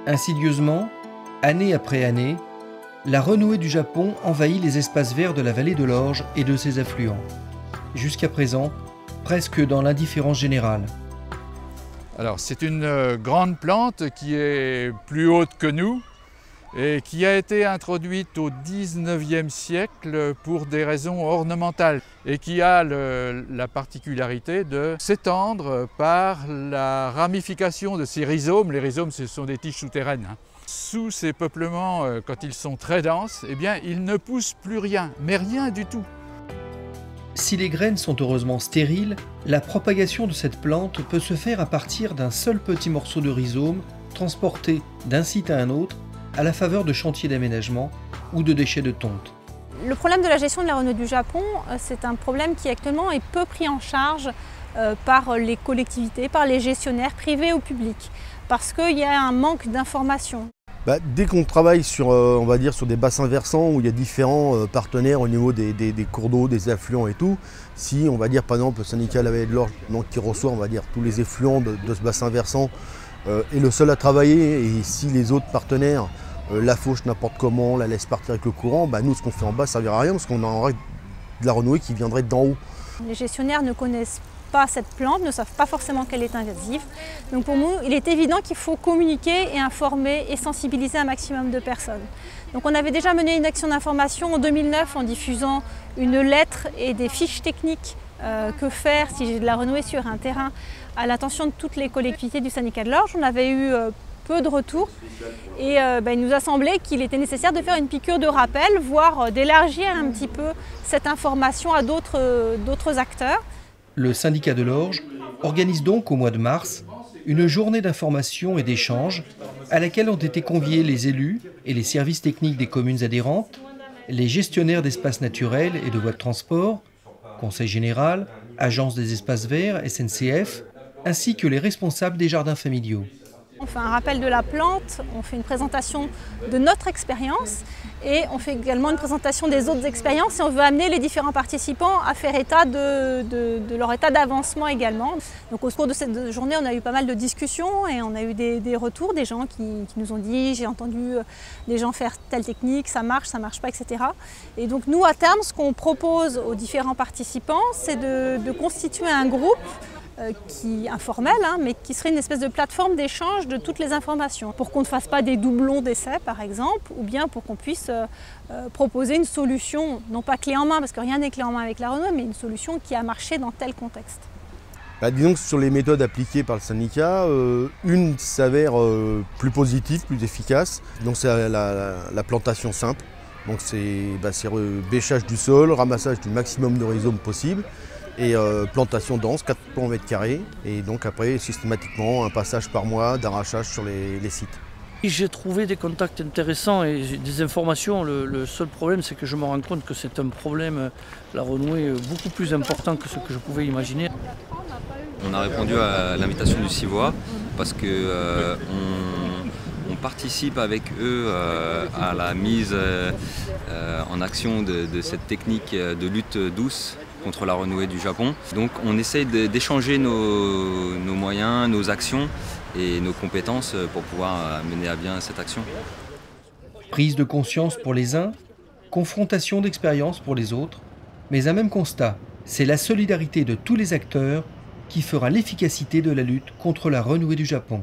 Insidieusement, année après année, la renouée du Japon envahit les espaces verts de la vallée de l'Orge et de ses affluents. Jusqu'à présent, presque dans l'indifférence générale. Alors c'est une grande plante qui est plus haute que nous et qui a été introduite au XIXe siècle pour des raisons ornementales et qui a la particularité de s'étendre par la ramification de ses rhizomes. Les rhizomes, ce sont des tiges souterraines. Sous ces peuplements, quand ils sont très denses, eh bien, il ne pousse plus rien, mais rien du tout. Si les graines sont heureusement stériles, la propagation de cette plante peut se faire à partir d'un seul petit morceau de rhizome transporté d'un site à un autre à la faveur de chantiers d'aménagement ou de déchets de tonte. Le problème de la gestion de la renouée du Japon, c'est un problème qui actuellement est peu pris en charge par les collectivités, par les gestionnaires privés ou publics, parce qu'il y a un manque d'information. Dès qu'on travaille sur, on va dire, sur des bassins versants où il y a différents partenaires au niveau des cours d'eau, des affluents et tout, si on va dire par exemple le syndicat de la vallée de l'Orge qui reçoit on va dire tous les effluents de ce bassin versant est le seul à travailler, et si les autres partenaires la fauchent n'importe comment, la laissent partir avec le courant, nous ce qu'on fait en bas ça ne servira à rien parce qu'on aurait de la renouée qui viendrait d'en haut. Les gestionnaires ne connaissent pas cette plante, ne savent pas forcément qu'elle est invasive. Donc pour nous, il est évident qu'il faut communiquer et informer et sensibiliser un maximum de personnes. Donc on avait déjà mené une action d'information en 2009 en diffusant une lettre et des fiches techniques que faire si j'ai de la renouée sur un terrain à l'attention de toutes les collectivités du syndicat de l'Orge. On avait eu peu de retours et il nous a semblé qu'il était nécessaire de faire une piqûre de rappel, voire d'élargir un petit peu cette information à d'autres acteurs. Le syndicat de l'Orge organise donc au mois de mars une journée d'information et d'échange à laquelle ont été conviés les élus et les services techniques des communes adhérentes, les gestionnaires d'espaces naturels et de voies de transport, Conseil général, Agence des espaces verts, SNCF, ainsi que les responsables des jardins familiaux. On fait un rappel de la plante, on fait une présentation de notre expérience et on fait également une présentation des autres expériences et on veut amener les différents participants à faire état de leur état d'avancement également. Donc au cours de cette journée, on a eu pas mal de discussions et on a eu des retours, des gens qui nous ont dit « j'ai entendu des gens faire telle technique, ça marche pas, etc. » Et donc nous, à terme, ce qu'on propose aux différents participants, c'est de constituer un groupe informel, mais qui serait une espèce de plateforme d'échange de toutes les informations, pour qu'on ne fasse pas des doublons d'essais par exemple, ou bien pour qu'on puisse proposer une solution, non pas clé en main, parce que rien n'est clé en main avec la renouée, mais une solution qui a marché dans tel contexte. Disons que sur les méthodes appliquées par le syndicat, une s'avère plus positive, plus efficace, donc c'est la plantation simple. Donc c'est bêchage du sol, ramassage du maximum de rhizomes possible, et plantation dense, 4 plants au mètre carré, et donc après systématiquement un passage par mois d'arrachage sur les sites. J'ai trouvé des contacts intéressants et des informations. Le seul problème, c'est que je me rends compte que c'est un problème, la renouée, beaucoup plus important que ce que je pouvais imaginer. On a répondu à l'invitation du CIVOA parce que on participe avec eux à la mise en action de cette technique de lutte douce contre la renouée du Japon. Donc on essaye d'échanger nos moyens, nos actions et nos compétences pour pouvoir mener à bien cette action. Prise de conscience pour les uns, confrontation d'expérience pour les autres, mais un même constat, c'est la solidarité de tous les acteurs qui fera l'efficacité de la lutte contre la renouée du Japon.